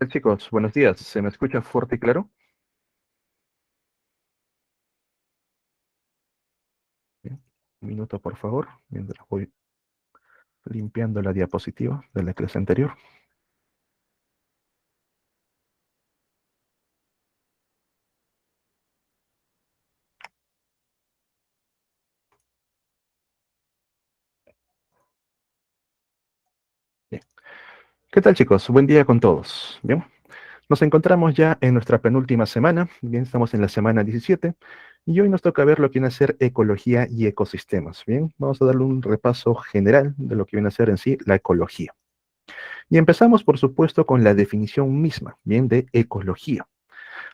Chicos, buenos días. ¿Se me escucha fuerte y claro? Bien. Un minuto, por favor, mientras voy limpiando la diapositiva de la clase anterior. Bien. ¿Qué tal, chicos? Buen día con todos. Bien. Nos encontramos ya en nuestra penúltima semana. Bien, estamos en la semana 17 y hoy nos toca ver lo que viene a ser ecología y ecosistemas. Bien, vamos a darle un repaso general de lo que viene a ser en sí la ecología. Y empezamos, por supuesto, con la definición misma, bien, de ecología.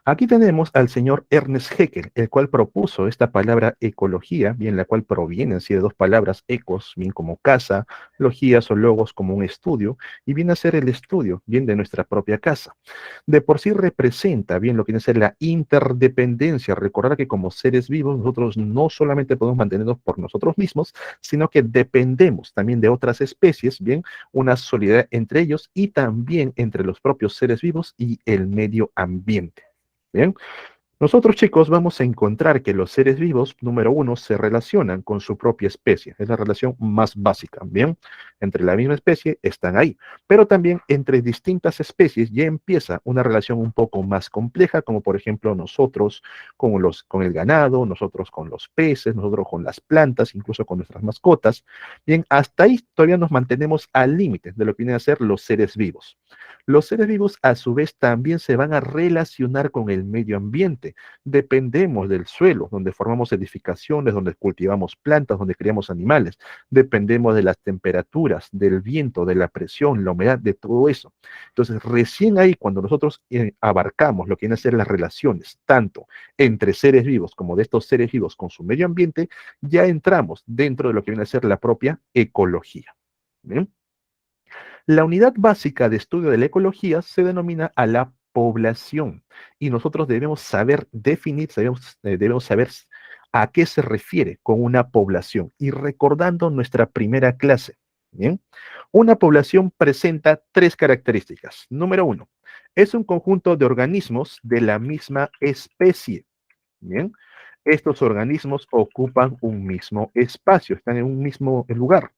Aquí tenemos al señor Ernest Haeckel, el cual propuso esta palabra ecología, bien, la cual proviene así de dos palabras, ecos, bien como casa, logías o logos como un estudio, y viene a ser el estudio, bien, de nuestra propia casa. De por sí representa, bien, lo que viene a ser la interdependencia. Recordar que como seres vivos nosotros no solamente podemos mantenernos por nosotros mismos, sino que dependemos también de otras especies, bien, una solidaridad entre ellos y también entre los propios seres vivos y el medio ambiente. Bien, nosotros, chicos, vamos a encontrar que los seres vivos, número uno, se relacionan con su propia especie. Es la relación más básica, ¿bien? Entre la misma especie están ahí. Pero también entre distintas especies ya empieza una relación un poco más compleja, como por ejemplo nosotros con el ganado, nosotros con los peces, nosotros con las plantas, incluso con nuestras mascotas. Bien, hasta ahí todavía nos mantenemos al límite de lo que vienen a ser los seres vivos. Los seres vivos, a su vez, también se van a relacionar con el medio ambiente. Dependemos del suelo, donde formamos edificaciones, donde cultivamos plantas, donde criamos animales. Dependemos de las temperaturas, del viento, de la presión, la humedad, de todo eso. Entonces, recién ahí, cuando nosotros abarcamos lo que vienen a ser las relaciones, tanto entre seres vivos como de estos seres vivos con su medio ambiente, ya entramos dentro de lo que viene a ser la propia ecología. ¿Bien? La unidad básica de estudio de la ecología se denomina a la población y nosotros debemos saber definir, debemos saber a qué se refiere con una población. Y recordando nuestra primera clase, ¿bien? Una población presenta tres características. Número uno, es un conjunto de organismos de la misma especie, ¿bien? Estos organismos ocupan un mismo espacio, están en un mismo lugar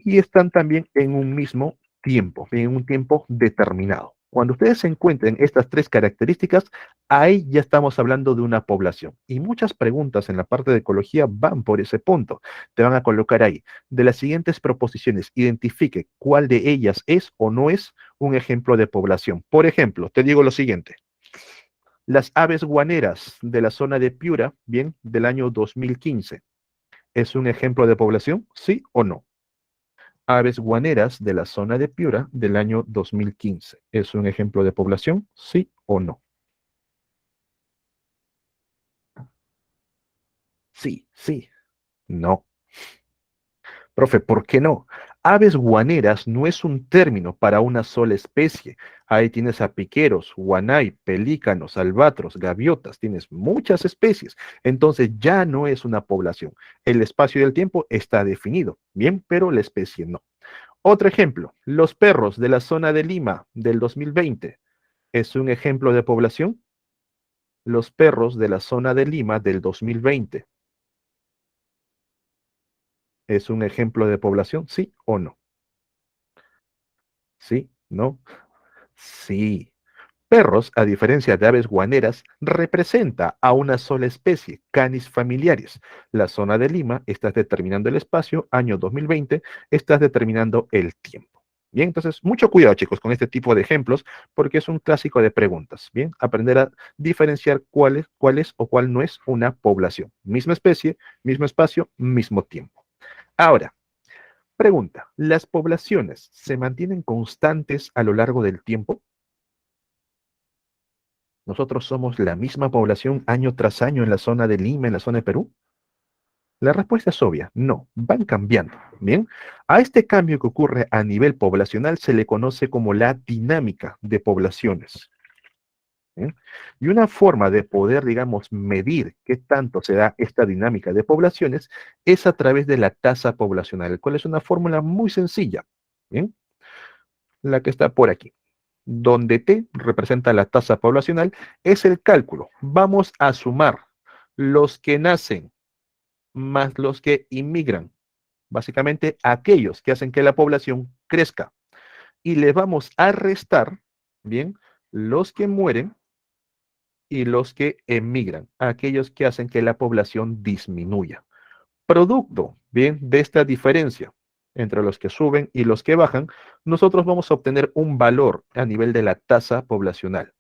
y están también en un mismo tiempo, en un tiempo determinado. Cuando ustedes se encuentren estas tres características, ahí ya estamos hablando de una población. Y muchas preguntas en la parte de ecología van por ese punto. Te van a colocar ahí. De las siguientes proposiciones, identifique cuál de ellas es o no es un ejemplo de población. Por ejemplo, te digo lo siguiente. Las aves guaneras de la zona de Piura, bien, del año 2015, ¿es un ejemplo de población? ¿Sí o no? Aves guaneras de la zona de Piura del año 2015. ¿Es un ejemplo de población? ¿Sí o no? Sí, sí, no. Profe, ¿por qué no? Aves guaneras no es un término para una sola especie. Ahí tienes a piqueros, guanay, pelícanos, albatros, gaviotas, tienes muchas especies. Entonces ya no es una población. El espacio y el tiempo está definido, bien, pero la especie no. Otro ejemplo, los perros de la zona de Lima del 2020. ¿Es un ejemplo de población? Los perros de la zona de Lima del 2020. ¿Es un ejemplo de población? ¿Sí o no? ¿Sí? ¿No? Sí. Perros, a diferencia de aves guaneras, representa a una sola especie, Canis familiaris. La zona de Lima, estás determinando el espacio, año 2020, estás determinando el tiempo. Bien, entonces, mucho cuidado, chicos, con este tipo de ejemplos, porque es un clásico de preguntas. Bien, aprender a diferenciar cuál es o cuál no es una población. Misma especie, mismo espacio, mismo tiempo. Ahora, pregunta, ¿las poblaciones se mantienen constantes a lo largo del tiempo? ¿Nosotros somos la misma población año tras año en la zona de Lima, en la zona de Perú? La respuesta es obvia, no, van cambiando. Bien, a este cambio que ocurre a nivel poblacional se le conoce como la dinámica de poblaciones. ¿Bien? Y una forma de poder, digamos, medir qué tanto se da esta dinámica de poblaciones es a través de la tasa poblacional, el cual es una fórmula muy sencilla, ¿bien? La que está por aquí. donde T representa la tasa poblacional, es el cálculo. Vamos a sumar los que nacen más los que inmigran, básicamente aquellos que hacen que la población crezca. Y le vamos a restar, bien, los que mueren y los que emigran, aquellos que hacen que la población disminuya. Producto, bien, de esta diferencia entre los que suben y los que bajan, nosotros vamos a obtener un valor a nivel de la tasa poblacional.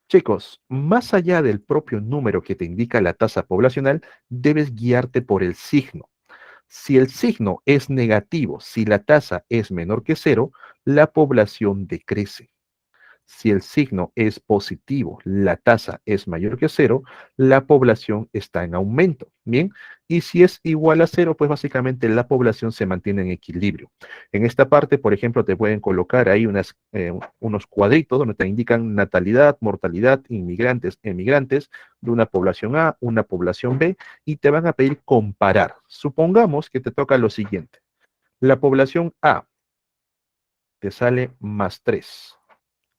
Chicos, más allá del propio número que te indica la tasa poblacional, debes guiarte por el signo. Si el signo es negativo, si la tasa es menor que cero, la población decrece. Si el signo es positivo, la tasa es mayor que cero, la población está en aumento. Bien, y si es igual a cero, pues básicamente la población se mantiene en equilibrio. En esta parte, por ejemplo, te pueden colocar ahí unos cuadritos donde te indican natalidad, mortalidad, inmigrantes, emigrantes de una población A, una población B, y te van a pedir comparar. Supongamos que te toca lo siguiente. La población A te sale más 3.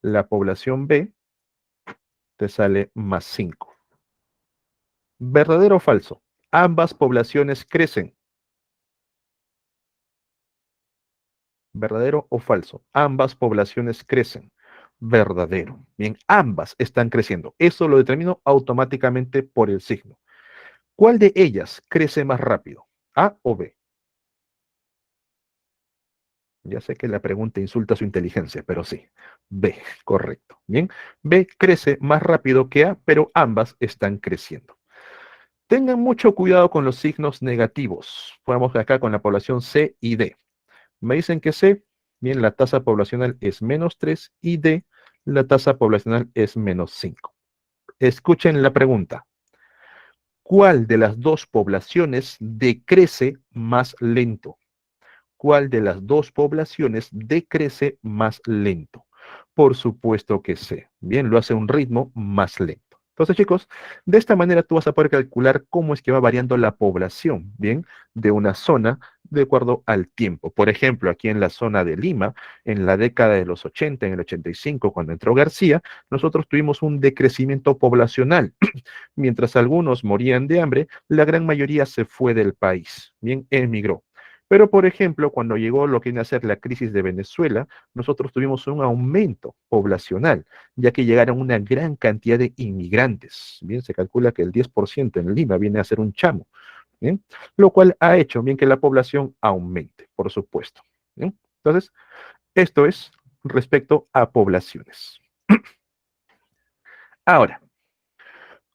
La población B te sale más 5. ¿Verdadero o falso? Ambas poblaciones crecen. ¿Verdadero o falso? Ambas poblaciones crecen. Verdadero. Bien, ambas están creciendo. Eso lo determino automáticamente por el signo. ¿Cuál de ellas crece más rápido? ¿A o B? Ya sé que la pregunta insulta su inteligencia, pero sí. B, correcto. Bien, B crece más rápido que A, pero ambas están creciendo. Tengan mucho cuidado con los signos negativos. Vamos acá con la población C y D. Me dicen que C, bien, la tasa poblacional es menos 3 y D, la tasa poblacional es menos 5. Escuchen la pregunta. ¿Cuál de las dos poblaciones decrece más lento? ¿Cuál de las dos poblaciones decrece más lento? Por supuesto que C. Bien, lo hace a un ritmo más lento. Entonces, chicos, de esta manera tú vas a poder calcular cómo es que va variando la población, bien, de una zona de acuerdo al tiempo. Por ejemplo, aquí en la zona de Lima, en la década de los 80, en el 85, cuando entró García, nosotros tuvimos un decrecimiento poblacional. Mientras algunos morían de hambre, la gran mayoría se fue del país, bien, emigró. Pero, por ejemplo, cuando llegó lo que viene a ser la crisis de Venezuela, nosotros tuvimos un aumento poblacional, ya que llegaron una gran cantidad de inmigrantes. Bien, se calcula que el 10% en Lima viene a ser un chamo, ¿bien? Lo cual ha hecho bien que la población aumente, por supuesto. ¿Bien? Entonces, esto es respecto a poblaciones. Ahora,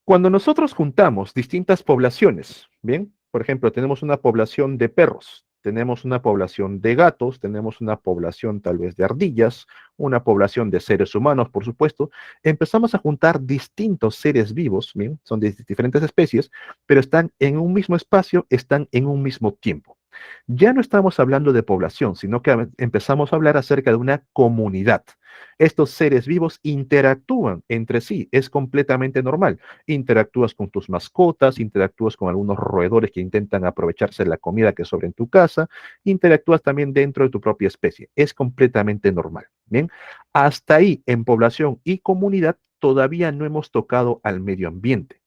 cuando nosotros juntamos distintas poblaciones, ¿bien? Por ejemplo, tenemos una población de perros, tenemos una población de gatos, tenemos una población tal vez de ardillas, una población de seres humanos, por supuesto, empezamos a juntar distintos seres vivos, ¿bien? Son de diferentes especies, pero están en un mismo espacio, están en un mismo tiempo. Ya no estamos hablando de población, sino que empezamos a hablar acerca de una comunidad. Estos seres vivos interactúan entre sí, es completamente normal. Interactúas con tus mascotas, interactúas con algunos roedores que intentan aprovecharse de la comida que sobra en tu casa, interactúas también dentro de tu propia especie. Es completamente normal. Bien, hasta ahí en población y comunidad todavía no hemos tocado al medio ambiente.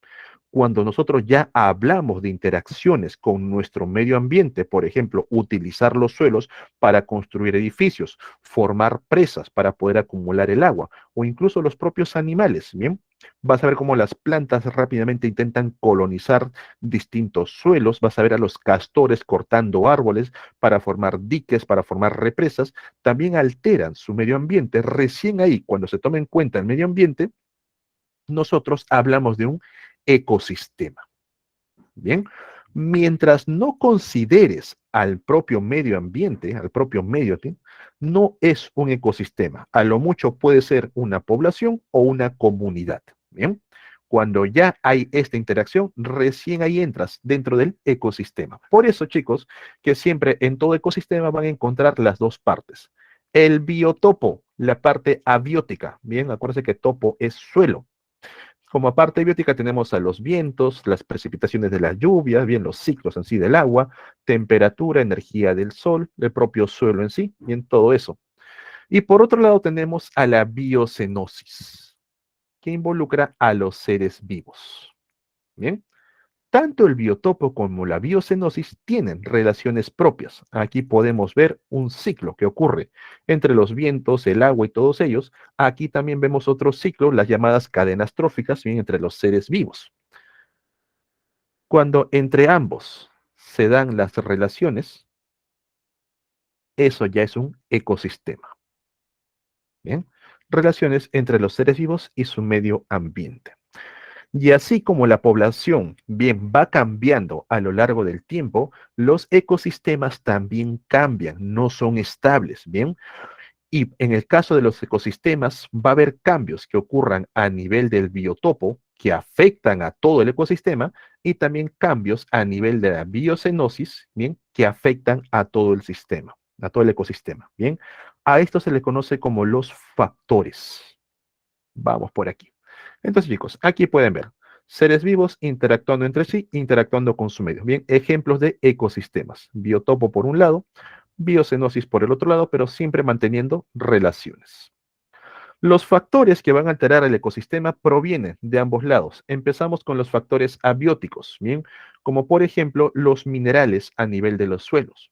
Cuando nosotros ya hablamos de interacciones con nuestro medio ambiente, por ejemplo, utilizar los suelos para construir edificios, formar presas para poder acumular el agua, o incluso los propios animales, ¿bien? Vas a ver cómo las plantas rápidamente intentan colonizar distintos suelos, vas a ver a los castores cortando árboles para formar diques, para formar represas, también alteran su medio ambiente. Recién ahí, cuando se toma en cuenta el medio ambiente, nosotros hablamos de un ecosistema. Bien, mientras no consideres al propio medio ambiente, al propio medio, ¿sí? No es un ecosistema. A lo mucho puede ser una población o una comunidad. Bien, cuando ya hay esta interacción, recién ahí entras dentro del ecosistema. Por eso, chicos, que siempre en todo ecosistema van a encontrar las dos partes. El biotopo, la parte abiótica. Bien, acuérdense que topo es suelo. Como parte biótica tenemos a los vientos, las precipitaciones de las lluvias, bien los ciclos en sí del agua, temperatura, energía del sol, el propio suelo en sí, bien todo eso. Y por otro lado tenemos a la biocenosis, que involucra a los seres vivos. Bien. Tanto el biotopo como la biocenosis tienen relaciones propias. Aquí podemos ver un ciclo que ocurre entre los vientos, el agua y todos ellos. Aquí también vemos otro ciclo, las llamadas cadenas tróficas, bien, entre los seres vivos. Cuando entre ambos se dan las relaciones, eso ya es un ecosistema. Bien, relaciones entre los seres vivos y su medio ambiente. Y así como la población bien va cambiando a lo largo del tiempo, los ecosistemas también cambian, no son estables, bien. Y en el caso de los ecosistemas, va a haber cambios que ocurran a nivel del biotopo que afectan a todo el ecosistema y también cambios a nivel de la biocenosis, bien, que afectan a todo el sistema, a todo el ecosistema, bien. A esto se le conoce como los factores. Vamos por aquí. Entonces, chicos, aquí pueden ver seres vivos interactuando entre sí, interactuando con su medio. Bien, ejemplos de ecosistemas. Biotopo por un lado, biocenosis por el otro lado, pero siempre manteniendo relaciones. Los factores que van a alterar el ecosistema provienen de ambos lados. Empezamos con los factores abióticos, bien, como por ejemplo los minerales a nivel de los suelos.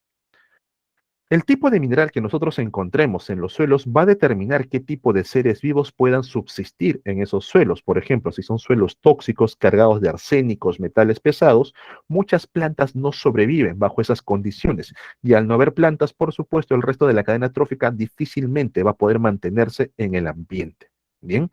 El tipo de mineral que nosotros encontremos en los suelos va a determinar qué tipo de seres vivos puedan subsistir en esos suelos. Por ejemplo, si son suelos tóxicos cargados de arsénicos, metales pesados, muchas plantas no sobreviven bajo esas condiciones. Y al no haber plantas, por supuesto, el resto de la cadena trófica difícilmente va a poder mantenerse en el ambiente. Bien.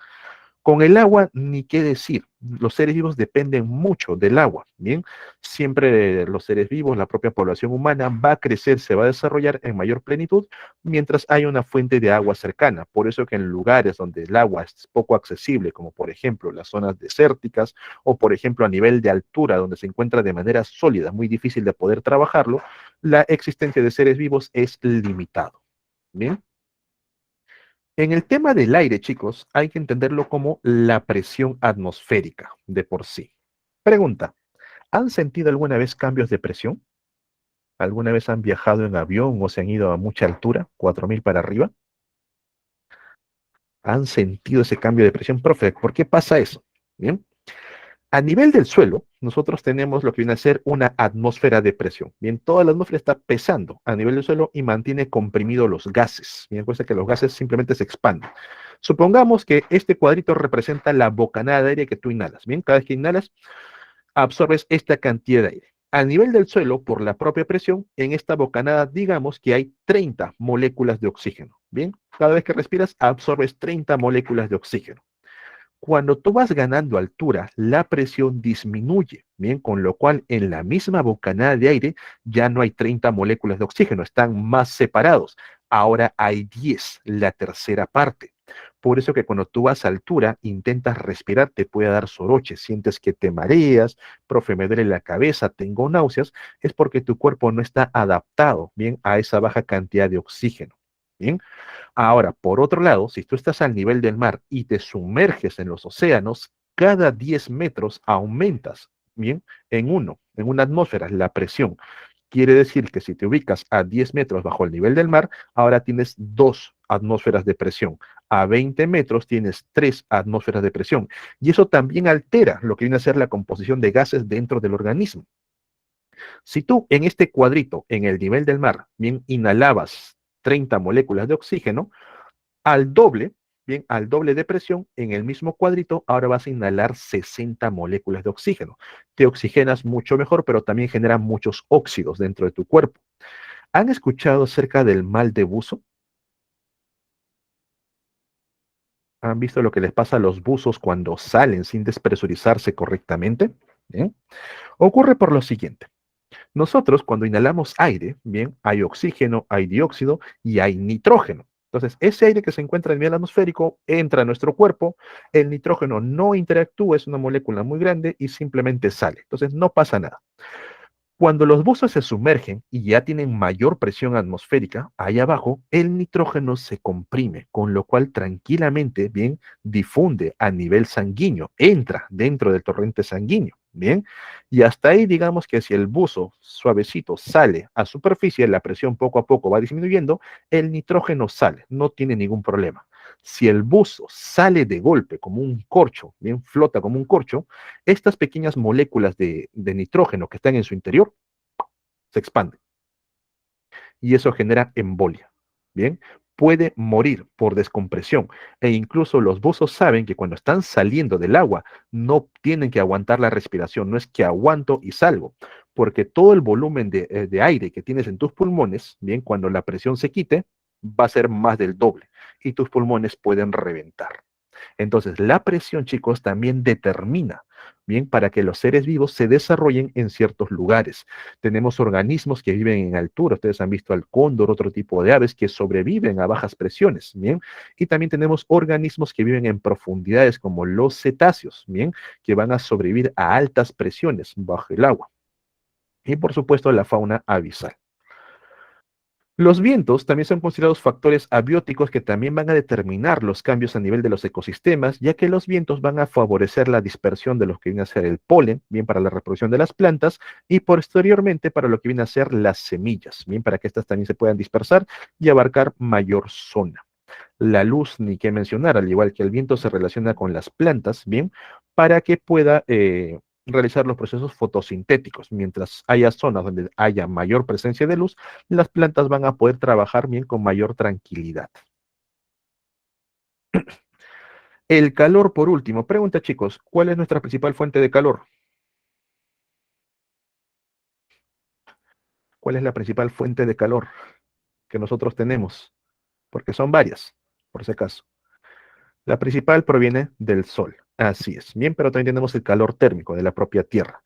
Con el agua, ni qué decir. Los seres vivos dependen mucho del agua, ¿bien? Siempre los seres vivos, la propia población humana, va a crecer, se va a desarrollar en mayor plenitud mientras hay una fuente de agua cercana. Por eso que en lugares donde el agua es poco accesible, como por ejemplo las zonas desérticas o por ejemplo a nivel de altura, donde se encuentra de manera sólida, muy difícil de poder trabajarlo, la existencia de seres vivos es limitado, ¿bien? En el tema del aire, chicos, hay que entenderlo como la presión atmosférica de por sí. Pregunta, ¿han sentido alguna vez cambios de presión? ¿Alguna vez han viajado en avión o se han ido a mucha altura, 4000 para arriba? ¿Han sentido ese cambio de presión? Profe, ¿por qué pasa eso? Bien. A nivel del suelo, nosotros tenemos lo que viene a ser una atmósfera de presión. Bien, toda la atmósfera está pesando a nivel del suelo y mantiene comprimidos los gases. Bien, acuérdense que los gases simplemente se expanden. Supongamos que este cuadrito representa la bocanada de aire que tú inhalas. Bien, cada vez que inhalas, absorbes esta cantidad de aire. A nivel del suelo, por la propia presión, en esta bocanada, digamos que hay 30 moléculas de oxígeno. Bien, cada vez que respiras, absorbes 30 moléculas de oxígeno. Cuando tú vas ganando altura, la presión disminuye, bien, con lo cual en la misma bocanada de aire ya no hay 30 moléculas de oxígeno, están más separados. Ahora hay 10, la tercera parte. Por eso que cuando tú vas a altura, intentas respirar, te puede dar soroche, sientes que te mareas, profe, me duele la cabeza, tengo náuseas, es porque tu cuerpo no está adaptado, bien, a esa baja cantidad de oxígeno. Bien, ahora, por otro lado, si tú estás al nivel del mar y te sumerges en los océanos, cada 10 metros aumentas, ¿bien? En una atmósfera, la presión. Quiere decir que si te ubicas a 10 metros bajo el nivel del mar, ahora tienes dos atmósferas de presión. A 20 metros tienes tres atmósferas de presión. Y eso también altera lo que viene a ser la composición de gases dentro del organismo. Si tú en este cuadrito, en el nivel del mar, bien, inhalabas 30 moléculas de oxígeno, al doble, bien, al doble de presión, en el mismo cuadrito, ahora vas a inhalar 60 moléculas de oxígeno. Te oxigenas mucho mejor, pero también genera muchos óxidos dentro de tu cuerpo. ¿Han escuchado acerca del mal de buzo? ¿Han visto lo que les pasa a los buzos cuando salen sin despresurizarse correctamente? Bien. Ocurre por lo siguiente. Nosotros cuando inhalamos aire, bien, hay oxígeno, hay dióxido y hay nitrógeno. Entonces, ese aire que se encuentra en el nivel atmosférico entra a nuestro cuerpo, el nitrógeno no interactúa, es una molécula muy grande y simplemente sale. Entonces, no pasa nada. Cuando los buzos se sumergen y ya tienen mayor presión atmosférica, ahí abajo el nitrógeno se comprime, con lo cual tranquilamente, bien, difunde a nivel sanguíneo, entra dentro del torrente sanguíneo, bien, y hasta ahí digamos que si el buzo suavecito sale a superficie, la presión poco a poco va disminuyendo, el nitrógeno sale, no tiene ningún problema. Si el buzo sale de golpe como un corcho, bien, flota como un corcho, estas pequeñas moléculas de nitrógeno que están en su interior se expanden y eso genera embolia. Bien, puede morir por descompresión e incluso los buzos saben que cuando están saliendo del agua no tienen que aguantar la respiración, no es que aguanto y salgo, porque todo el volumen de aire que tienes en tus pulmones, bien, cuando la presión se quite, va a ser más del doble y tus pulmones pueden reventar. Entonces, la presión, chicos, también determina, bien, para que los seres vivos se desarrollen en ciertos lugares. Tenemos organismos que viven en altura, ustedes han visto al cóndor, otro tipo de aves que sobreviven a bajas presiones, bien, y también tenemos organismos que viven en profundidades como los cetáceos, bien, que van a sobrevivir a altas presiones bajo el agua. Y por supuesto, la fauna abisal. Los vientos también son considerados factores abióticos que también van a determinar los cambios a nivel de los ecosistemas, ya que los vientos van a favorecer la dispersión de lo que viene a ser el polen, bien para la reproducción de las plantas, y posteriormente para lo que viene a ser las semillas, bien para que estas también se puedan dispersar y abarcar mayor zona. La luz, ni qué mencionar, al igual que el viento se relaciona con las plantas, bien, para que pueda realizar los procesos fotosintéticos. Mientras haya zonas donde haya mayor presencia de luz, las plantas van a poder trabajar bien con mayor tranquilidad. El calor, por último. Pregunta, chicos, ¿cuál es nuestra principal fuente de calor? ¿Cuál es la principal fuente de calor que nosotros tenemos? Porque son varias, por si acaso. La principal proviene del sol. Así es. Bien, pero también tenemos el calor térmico de la propia Tierra.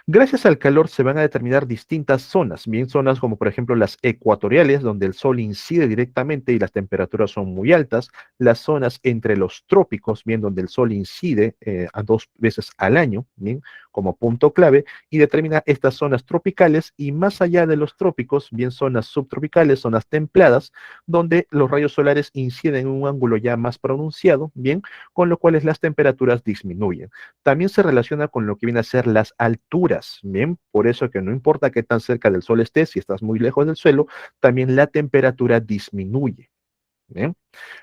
Gracias al calor se van a determinar distintas zonas, bien zonas como por ejemplo las ecuatoriales, donde el sol incide directamente y las temperaturas son muy altas, las zonas entre los trópicos, bien donde el sol incide a 2 veces al año, bien como punto clave, y determina estas zonas tropicales y más allá de los trópicos, bien zonas subtropicales, zonas templadas, donde los rayos solares inciden en un ángulo ya más pronunciado, bien, con lo cual las temperaturas disminuyen. También se relaciona con lo que viene a ser las alturas, ¿bien? Por eso que no importa qué tan cerca del sol estés, si estás muy lejos del suelo, también la temperatura disminuye, ¿bien?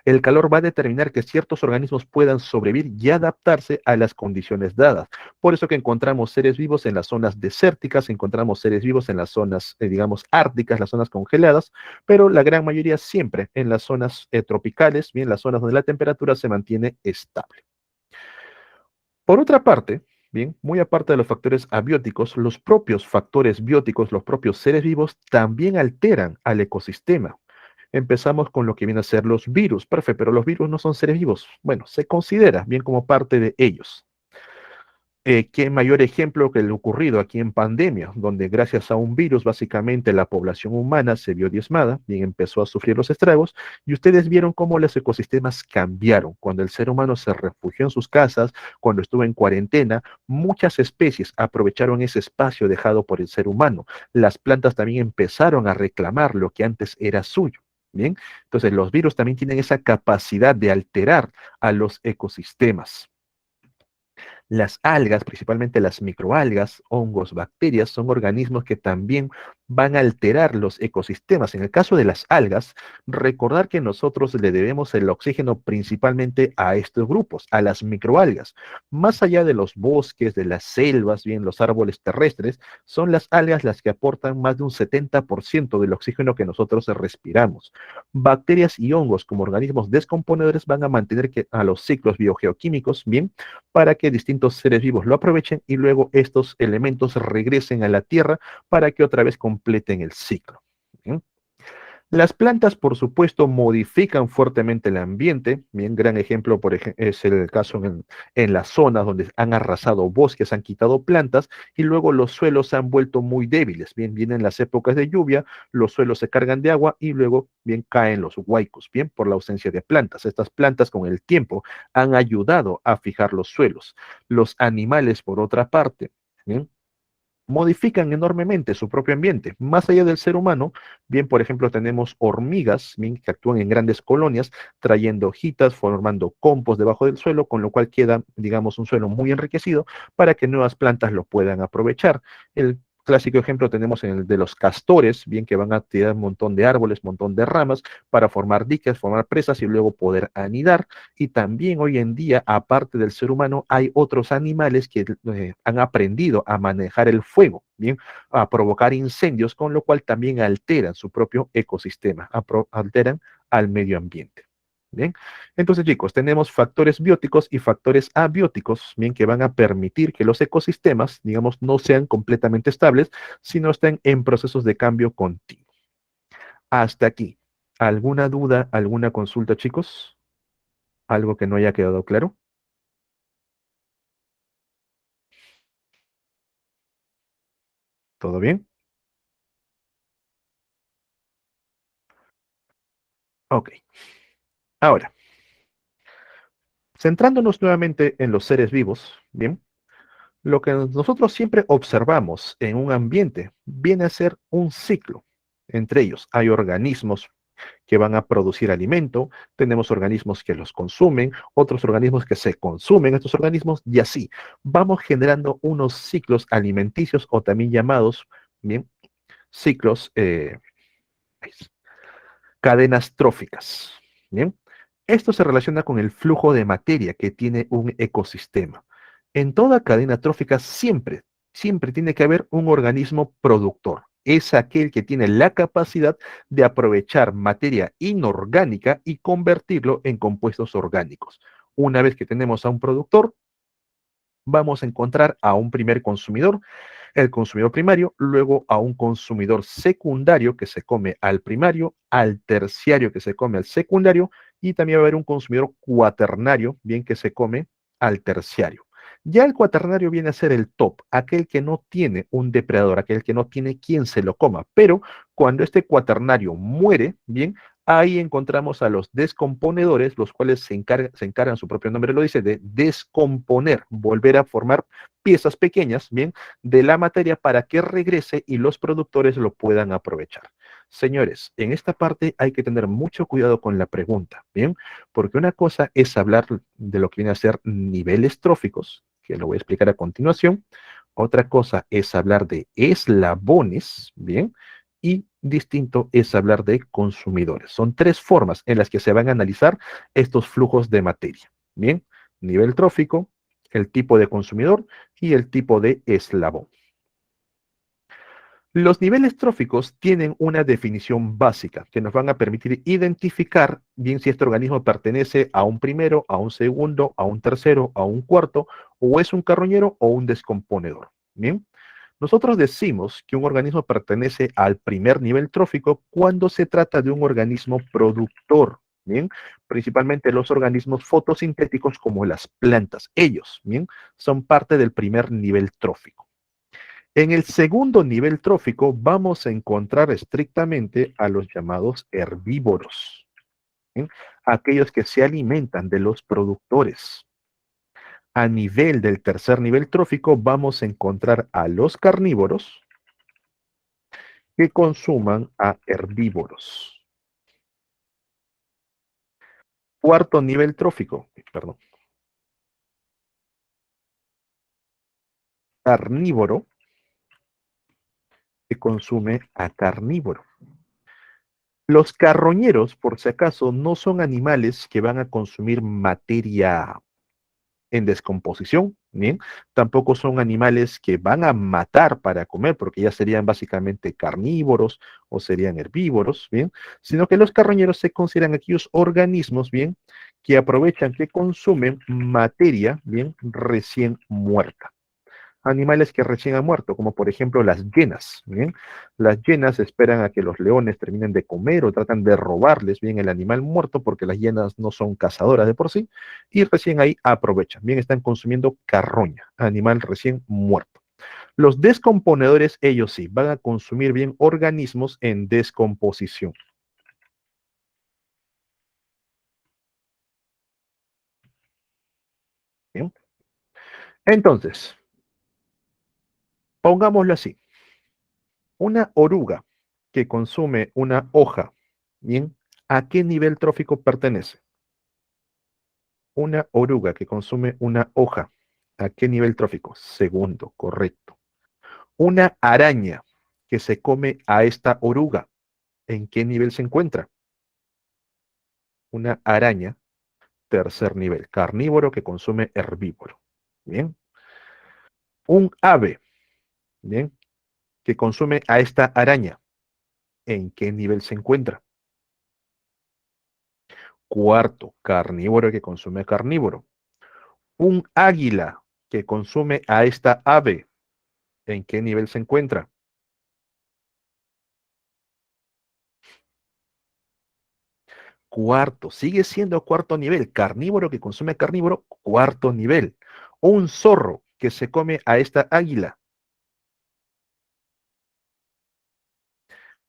El calor va a determinar que ciertos organismos puedan sobrevivir y adaptarse a las condiciones dadas. Por eso que encontramos seres vivos en las zonas desérticas, encontramos seres vivos en las zonas, digamos, árticas, las zonas congeladas, pero la gran mayoría siempre en las zonas tropicales, bien, las zonas donde la temperatura se mantiene estable. Por otra parte, bien, muy aparte de los factores abióticos, los propios factores bióticos, los propios seres vivos, también alteran al ecosistema. Empezamos con lo que viene a ser los virus. Perfecto, pero los virus no son seres vivos. Bueno, se considera bien como parte de ellos. ¿Qué mayor ejemplo que el ocurrido aquí en pandemia, donde gracias a un virus básicamente la población humana se vio diezmada, bien empezó a sufrir los estragos, y ustedes vieron cómo los ecosistemas cambiaron cuando el ser humano se refugió en sus casas, cuando estuvo en cuarentena, muchas especies aprovecharon ese espacio dejado por el ser humano. Las plantas también empezaron a reclamar lo que antes era suyo. Bien, entonces los virus también tienen esa capacidad de alterar a los ecosistemas. Las algas, principalmente las microalgas, hongos, bacterias, son organismos que también van a alterar los ecosistemas. En el caso de las algas, recordar que nosotros le debemos el oxígeno principalmente a estos grupos, a las microalgas. Más allá de los bosques, de las selvas, bien los árboles terrestres, son las algas las que aportan más de un 70% del oxígeno que nosotros respiramos. Bacterias y hongos como organismos descomponedores van a mantener a los ciclos biogeoquímicos, bien, para que distintos seres vivos lo aprovechen y luego estos elementos regresen a la Tierra para que otra vez completen el ciclo. ¿Bien? Las plantas, por supuesto, modifican fuertemente el ambiente. Bien, gran ejemplo es el caso en las zonas donde han arrasado bosques, han quitado plantas y luego los suelos se han vuelto muy débiles. Bien, vienen las épocas de lluvia, los suelos se cargan de agua y luego bien caen los huaicos, bien, por la ausencia de plantas. Estas plantas con el tiempo han ayudado a fijar los suelos. Los animales, por otra parte, ¿bien? modifican enormemente su propio ambiente. Más allá del ser humano, bien, por ejemplo, tenemos hormigas, bien, que actúan en grandes colonias, trayendo hojitas, formando compost debajo del suelo, con lo cual queda, digamos, un suelo muy enriquecido para que nuevas plantas lo puedan aprovechar. El clásico ejemplo tenemos en el de los castores, bien, que van a tirar un montón de árboles, un montón de ramas para formar diques, formar presas y luego poder anidar. Y también hoy en día, aparte del ser humano, hay otros animales que han aprendido a manejar el fuego, bien, a provocar incendios, con lo cual también alteran su propio ecosistema, alteran al medio ambiente. Bien, entonces chicos, tenemos factores bióticos y factores abióticos, bien, que van a permitir que los ecosistemas, digamos, no sean completamente estables, sino estén en procesos de cambio continuo. Hasta aquí. ¿Alguna duda, alguna consulta, chicos? ¿Algo que no haya quedado claro? ¿Todo bien? Ok. Ahora, centrándonos nuevamente en los seres vivos, bien, lo que nosotros siempre observamos en un ambiente viene a ser un ciclo. Entre ellos hay organismos que van a producir alimento, tenemos organismos que los consumen, otros organismos que se consumen estos organismos y así vamos generando unos ciclos alimenticios o también llamados, bien, ciclos, cadenas tróficas. Bien, esto se relaciona con el flujo de materia que tiene un ecosistema. En toda cadena trófica siempre tiene que haber un organismo productor. Es aquel que tiene la capacidad de aprovechar materia inorgánica y convertirlo en compuestos orgánicos. Una vez que tenemos a un productor, vamos a encontrar a un primer consumidor, el consumidor primario, luego a un consumidor secundario que se come al primario, al terciario que se come al secundario y también va a haber un consumidor cuaternario, bien que se come al terciario. Ya el cuaternario viene a ser el top, aquel que no tiene un depredador, aquel que no tiene quien se lo coma, pero cuando este cuaternario muere, bien, ahí encontramos a los descomponedores, los cuales se encargan, su propio nombre lo dice, de descomponer, volver a formar piezas pequeñas, bien, de la materia para que regrese y los productores lo puedan aprovechar. Señores, en esta parte hay que tener mucho cuidado con la pregunta, ¿bien? Porque una cosa es hablar de lo que viene a ser niveles tróficos, que lo voy a explicar a continuación. Otra cosa es hablar de eslabones, ¿bien? Y distinto es hablar de consumidores. Son tres formas en las que se van a analizar estos flujos de materia, ¿bien? Nivel trófico, el tipo de consumidor y el tipo de eslabón. Los niveles tróficos tienen una definición básica que nos van a permitir identificar bien si este organismo pertenece a un primero, a un segundo, a un tercero, a un cuarto, o es un carroñero o un descomponedor. Bien, nosotros decimos que un organismo pertenece al primer nivel trófico cuando se trata de un organismo productor. Bien, principalmente los organismos fotosintéticos como las plantas. Ellos, bien, son parte del primer nivel trófico. En el segundo nivel trófico vamos a encontrar estrictamente a los llamados herbívoros, ¿sí? Aquellos que se alimentan de los productores. A nivel del tercer nivel trófico vamos a encontrar a los carnívoros que consuman a herbívoros. Cuarto nivel trófico, perdón, carnívoro que consume a carnívoro. Los carroñeros, por si acaso, no son animales que van a consumir materia en descomposición, ¿bien? Tampoco son animales que van a matar para comer, porque ya serían básicamente carnívoros o serían herbívoros, ¿bien? Sino que los carroñeros se consideran aquellos organismos, ¿bien? Que aprovechan, que consumen materia, ¿bien? Recién muerta, animales que recién han muerto, como por ejemplo las hienas. ¿Bien? Las hienas esperan a que los leones terminen de comer o tratan de robarles bien el animal muerto porque las hienas no son cazadoras de por sí y recién ahí aprovechan. Bien, están consumiendo carroña, animal recién muerto. Los descomponedores, ellos sí, van a consumir bien organismos en descomposición. ¿Bien? Entonces, Pongámoslo así. Una oruga que consume una hoja, ¿bien? ¿A qué nivel trófico pertenece? Una oruga que consume una hoja, ¿a qué nivel trófico? Segundo, correcto. Una araña que se come a esta oruga, ¿en qué nivel se encuentra? Una araña, tercer nivel, carnívoro que consume herbívoro. Bien. Un ave, bien, que consume a esta araña, ¿en qué nivel se encuentra? Cuarto, carnívoro que consume carnívoro. Un águila que consume a esta ave, ¿en qué nivel se encuentra? Cuarto, sigue siendo cuarto nivel. Carnívoro que consume carnívoro, cuarto nivel. Un zorro que se come a esta águila,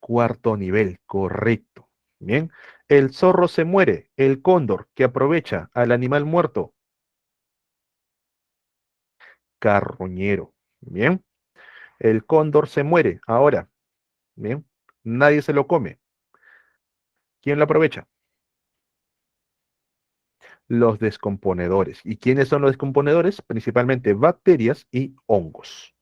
cuarto nivel, correcto. Bien, el zorro se muere, el cóndor que aprovecha al animal muerto, carroñero. Bien, el cóndor se muere ahora. Bien, nadie se lo come. ¿Quién lo aprovecha? Los descomponedores. ¿Y quiénes son los descomponedores? Principalmente bacterias y hongos.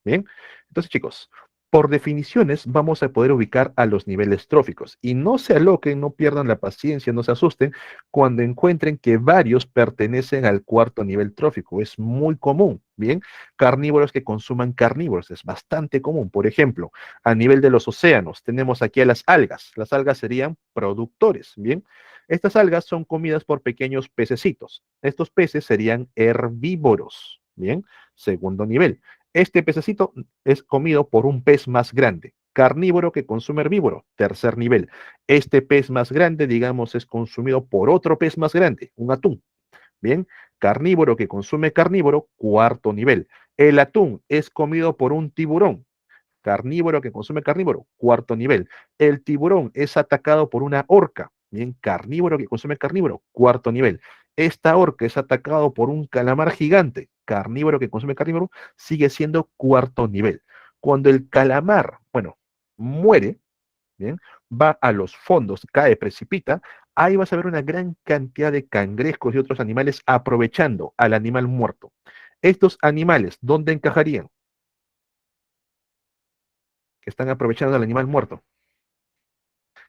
Bien, entonces chicos, por definiciones vamos a poder ubicar a los niveles tróficos y no se aloquen, no pierdan la paciencia, no se asusten cuando encuentren que varios pertenecen al cuarto nivel trófico. Es muy común, bien, carnívoros que consuman carnívoros, es bastante común. Por ejemplo, a nivel de los océanos tenemos aquí a las algas serían productores, bien. Estas algas son comidas por pequeños pececitos. Estos peces serían herbívoros, bien, segundo nivel. Este pececito es comido por un pez más grande, carnívoro que consume herbívoro, tercer nivel. Este pez más grande, digamos, es consumido por otro pez más grande, un atún. Bien, carnívoro que consume carnívoro, cuarto nivel. El atún es comido por un tiburón, carnívoro que consume carnívoro, cuarto nivel. El tiburón es atacado por una orca, bien, carnívoro que consume carnívoro, cuarto nivel. Esta orca es atacado por un calamar gigante, carnívoro que consume carnívoro, sigue siendo cuarto nivel. Cuando el calamar, bueno, muere, bien, va a los fondos, cae, precipita, ahí vas a ver una gran cantidad de cangrejos y otros animales aprovechando al animal muerto. Estos animales, ¿dónde encajarían? Que están aprovechando al animal muerto.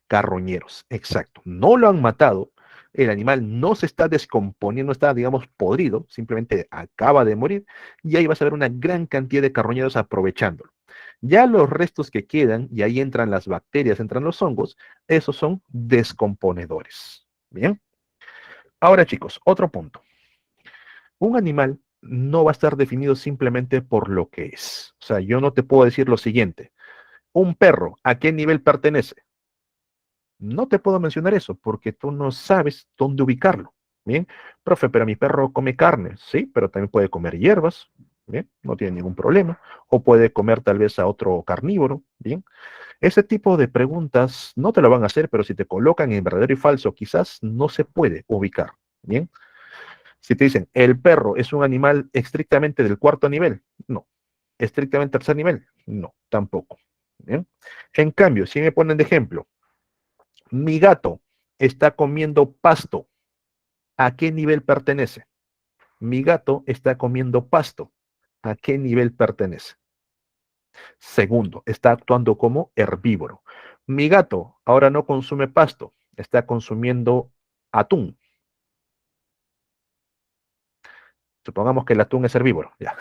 Carroñeros, exacto. No lo han matado, el animal no se está descomponiendo, no está, digamos, podrido, simplemente acaba de morir, y ahí vas a ver una gran cantidad de carroñeros aprovechándolo. Ya los restos que quedan, y ahí entran las bacterias, entran los hongos, esos son descomponedores. Bien. Ahora, chicos, otro punto. Un animal no va a estar definido simplemente por lo que es. O sea, yo no te puedo decir lo siguiente. Un perro, ¿a qué nivel pertenece? No te puedo mencionar eso porque tú no sabes dónde ubicarlo. Bien, profe, pero mi perro come carne, sí, pero también puede comer hierbas, bien, no tiene ningún problema, o puede comer tal vez a otro carnívoro, bien. Ese tipo de preguntas no te lo van a hacer, pero si te colocan en verdadero y falso, quizás no se puede ubicar, bien. Si te dicen, el perro es un animal estrictamente del cuarto nivel, no. Estrictamente tercer nivel, no, tampoco, bien. En cambio, si me ponen de ejemplo, mi gato está comiendo pasto. ¿A qué nivel pertenece? Mi gato está comiendo pasto. ¿A qué nivel pertenece? Segundo, está actuando como herbívoro. Mi gato ahora no consume pasto, está consumiendo atún. Supongamos que el atún es herbívoro, ya.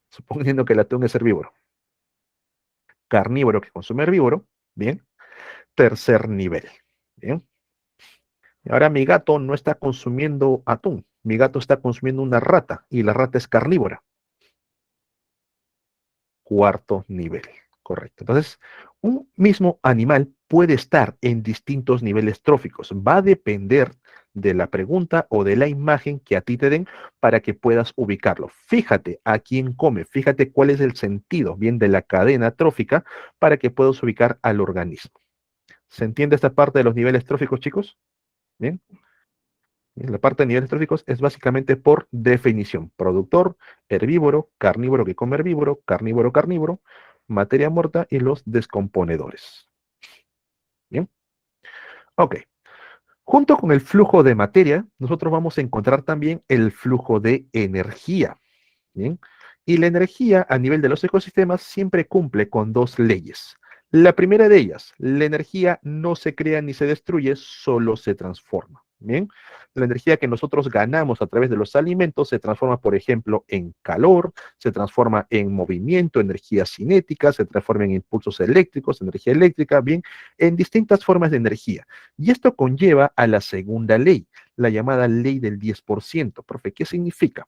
Suponiendo que el atún es herbívoro. Carnívoro que consume herbívoro, bien. Tercer nivel, bien. Y ahora mi gato no está consumiendo atún, mi gato está consumiendo una rata y la rata es carnívora. Cuarto nivel, correcto. Entonces, un mismo animal puede estar en distintos niveles tróficos. Va a depender de la pregunta o de la imagen que a ti te den para que puedas ubicarlo. Fíjate a quién come, fíjate cuál es el sentido bien de la cadena trófica para que puedas ubicar al organismo. ¿Se entiende esta parte de los niveles tróficos, chicos? Bien. La parte de niveles tróficos es básicamente por definición. Productor, herbívoro, carnívoro que come herbívoro, carnívoro, carnívoro, materia muerta y los descomponedores. Bien. Ok. Junto con el flujo de materia, nosotros vamos a encontrar también el flujo de energía. Bien. Y la energía a nivel de los ecosistemas siempre cumple con dos leyes. La primera de ellas, la energía no se crea ni se destruye, solo se transforma. Bien. La energía que nosotros ganamos a través de los alimentos se transforma, por ejemplo, en calor, se transforma en movimiento, energía cinética, se transforma en impulsos eléctricos, energía eléctrica, bien, en distintas formas de energía. Y esto conlleva a la segunda ley, la llamada ley del 10%. Profe, ¿qué significa?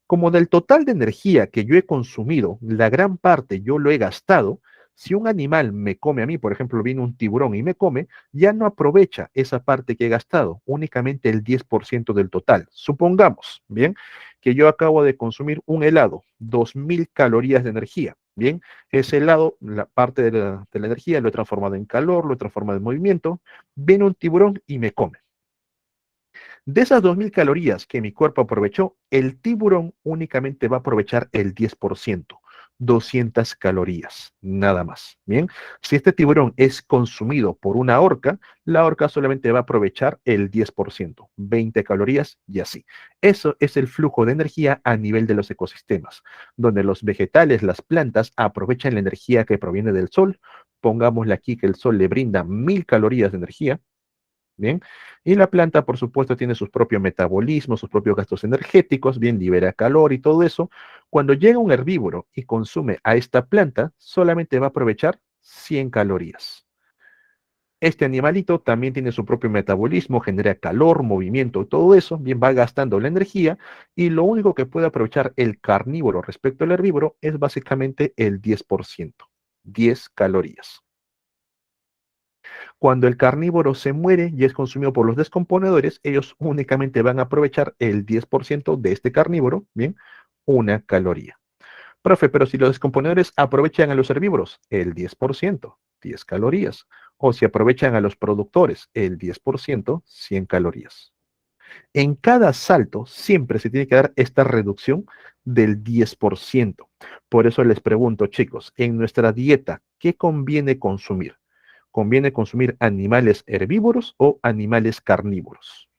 Como del total de energía que yo he consumido, la gran parte yo lo he gastado, si un animal me come a mí, por ejemplo, viene un tiburón y me come, ya no aprovecha esa parte que he gastado, únicamente el 10% del total. Supongamos, bien, que yo acabo de consumir un helado, 2000 calorías de energía. Bien, ese helado, la parte de la energía, lo he transformado en calor, lo he transformado en movimiento. Viene un tiburón y me come. De esas 2000 calorías que mi cuerpo aprovechó, el tiburón únicamente va a aprovechar el 10%, 200 calorías, nada más. Bien, si este tiburón es consumido por una orca, la orca solamente va a aprovechar el 10%, 20 calorías y así. Eso es el flujo de energía a nivel de los ecosistemas, donde los vegetales, las plantas, aprovechan la energía que proviene del sol. Pongámosle aquí que el sol le brinda 1000 calorías de energía. Bien, y la planta, por supuesto, tiene sus propios metabolismos, sus propios gastos energéticos, bien, libera calor y todo eso. Cuando llega un herbívoro y consume a esta planta, solamente va a aprovechar 100 calorías. Este animalito también tiene su propio metabolismo, genera calor, movimiento, todo eso, bien, va gastando la energía y lo único que puede aprovechar el carnívoro respecto al herbívoro es básicamente el 10%, 10 calorías. Cuando el carnívoro se muere y es consumido por los descomponedores, ellos únicamente van a aprovechar el 10% de este carnívoro, bien, una caloría. Profe, pero si los descomponedores aprovechan a los herbívoros, el 10%, 10 calorías. O si aprovechan a los productores, el 10%, 100 calorías. En cada salto siempre se tiene que dar esta reducción del 10%. Por eso les pregunto, chicos, en nuestra dieta, ¿qué conviene consumir? ¿Conviene consumir animales herbívoros o animales carnívoros?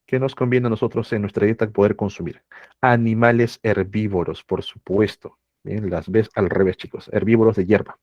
¿Qué nos conviene a nosotros en nuestra dieta poder consumir? Animales herbívoros, por supuesto. Bien, las ves al revés, chicos. Herbívoros de hierba.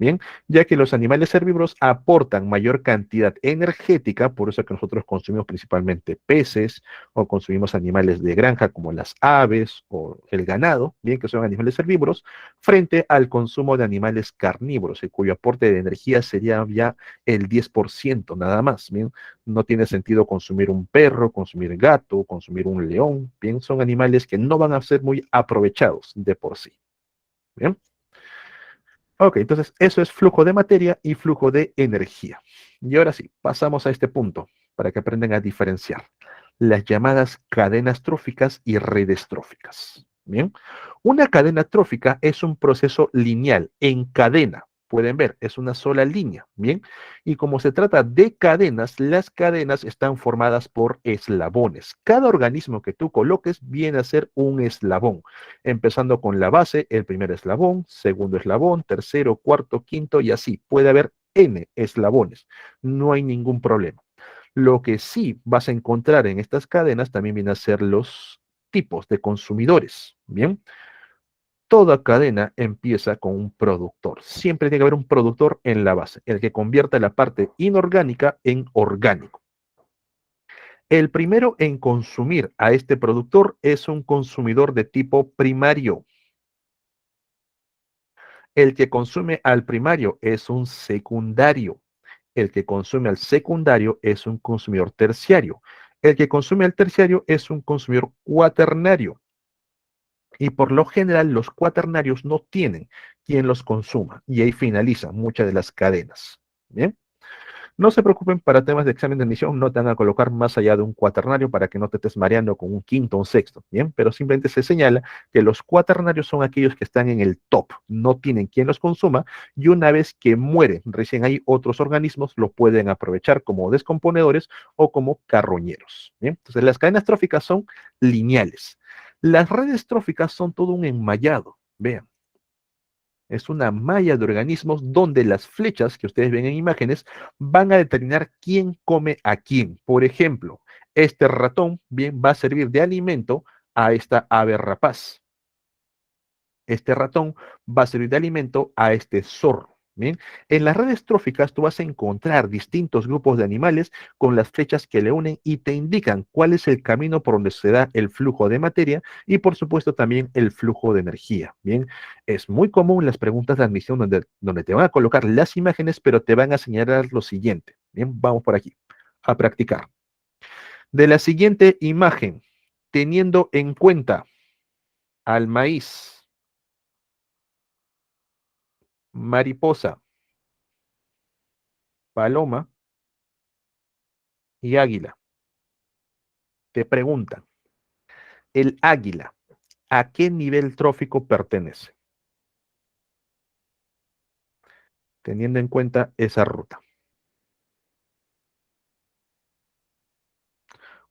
Bien, ya que los animales herbívoros aportan mayor cantidad energética, por eso que nosotros consumimos principalmente peces o consumimos animales de granja como las aves o el ganado, bien que son animales herbívoros, frente al consumo de animales carnívoros, cuyo aporte de energía sería ya el 10% nada más, bien, no tiene sentido consumir un perro, consumir gato, consumir un león, bien, son animales que no van a ser muy aprovechados de por sí, bien. Ok, entonces eso es flujo de materia y flujo de energía. Y ahora sí, pasamos a este punto para que aprendan a diferenciar las llamadas cadenas tróficas y redes tróficas. Bien, una cadena trófica es un proceso lineal en cadena. Pueden ver, es una sola línea. Bien, y como se trata de cadenas, las cadenas están formadas por eslabones. Cada organismo que tú coloques viene a ser un eslabón, empezando con la base, el primer eslabón, segundo eslabón, tercero, cuarto, quinto y así. Puede haber N eslabones, no hay ningún problema. Lo que sí vas a encontrar en estas cadenas también vienen a ser los tipos de consumidores. Bien, toda cadena empieza con un productor. Siempre tiene que haber un productor en la base, el que convierta la parte inorgánica en orgánico. El primero en consumir a este productor es un consumidor de tipo primario. El que consume al primario es un secundario. El que consume al secundario es un consumidor terciario. El que consume al terciario es un consumidor cuaternario. Y por lo general los cuaternarios no tienen quien los consuma. Y ahí finalizan muchas de las cadenas. ¿Bien? No se preocupen, para temas de examen de admisión no te van a colocar más allá de un cuaternario para que no te estés mareando con un quinto o un sexto, ¿bien? Pero simplemente se señala que los cuaternarios son aquellos que están en el top, no tienen quien los consuma y una vez que mueren, recién hay otros organismos lo pueden aprovechar como descomponedores o como carroñeros, ¿bien? Entonces las cadenas tróficas son lineales. Las redes tróficas son todo un enmallado, vean. Es una malla de organismos donde las flechas que ustedes ven en imágenes van a determinar quién come a quién. Por ejemplo, este ratón bien va a servir de alimento a esta ave rapaz. Este ratón va a servir de alimento a este zorro. Bien, en las redes tróficas tú vas a encontrar distintos grupos de animales con las flechas que le unen y te indican cuál es el camino por donde se da el flujo de materia y por supuesto también el flujo de energía. Bien, es muy común las preguntas de admisión donde te van a colocar las imágenes, pero te van a señalar lo siguiente. Bien, vamos por aquí a practicar. De la siguiente imagen, teniendo en cuenta al maíz, mariposa, paloma y águila. Te preguntan, ¿el águila a qué nivel trófico pertenece? Teniendo en cuenta esa ruta.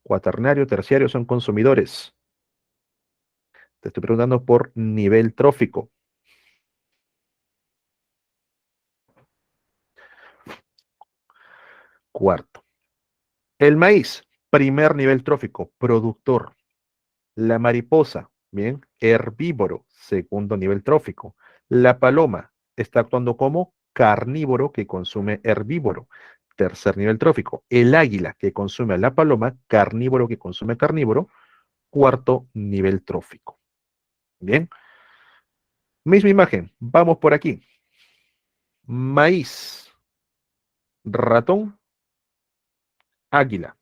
Cuaternario, terciario son consumidores. Te estoy preguntando por nivel trófico. Cuarto. El maíz, primer nivel trófico, productor. La mariposa, bien, herbívoro, segundo nivel trófico. La paloma está actuando como carnívoro que consume herbívoro, tercer nivel trófico. El águila que consume a la paloma, carnívoro que consume carnívoro, cuarto nivel trófico. Bien, misma imagen, vamos por aquí. Maíz, ratón, águila.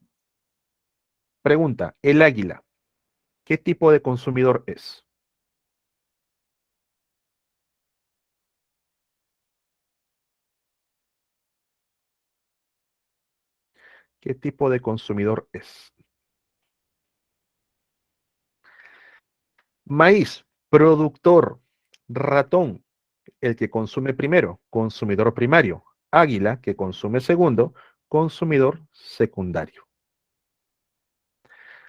Pregunta, el águila, ¿qué tipo de consumidor es? ¿Qué tipo de consumidor es? Maíz, productor, ratón, el que consume primero, consumidor primario, águila, que consume segundo, consumidor secundario.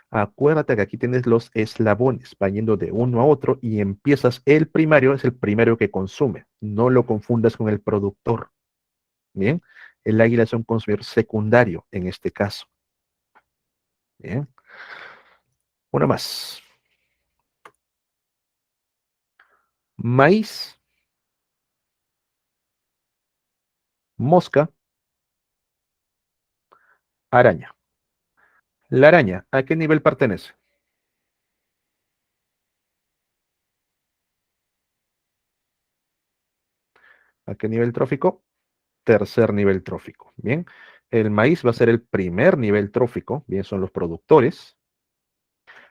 Acuérdate que aquí tienes los eslabones, va yendo de uno a otro y empiezas el primario, es el primero que consume. No lo confundas con el productor. Bien, el águila es un consumidor secundario en este caso. Bien, una más. Maíz, mosca, araña. La araña, ¿a qué nivel pertenece? ¿A qué nivel trófico? Tercer nivel trófico. Bien, el maíz va a ser el primer nivel trófico, bien, son los productores.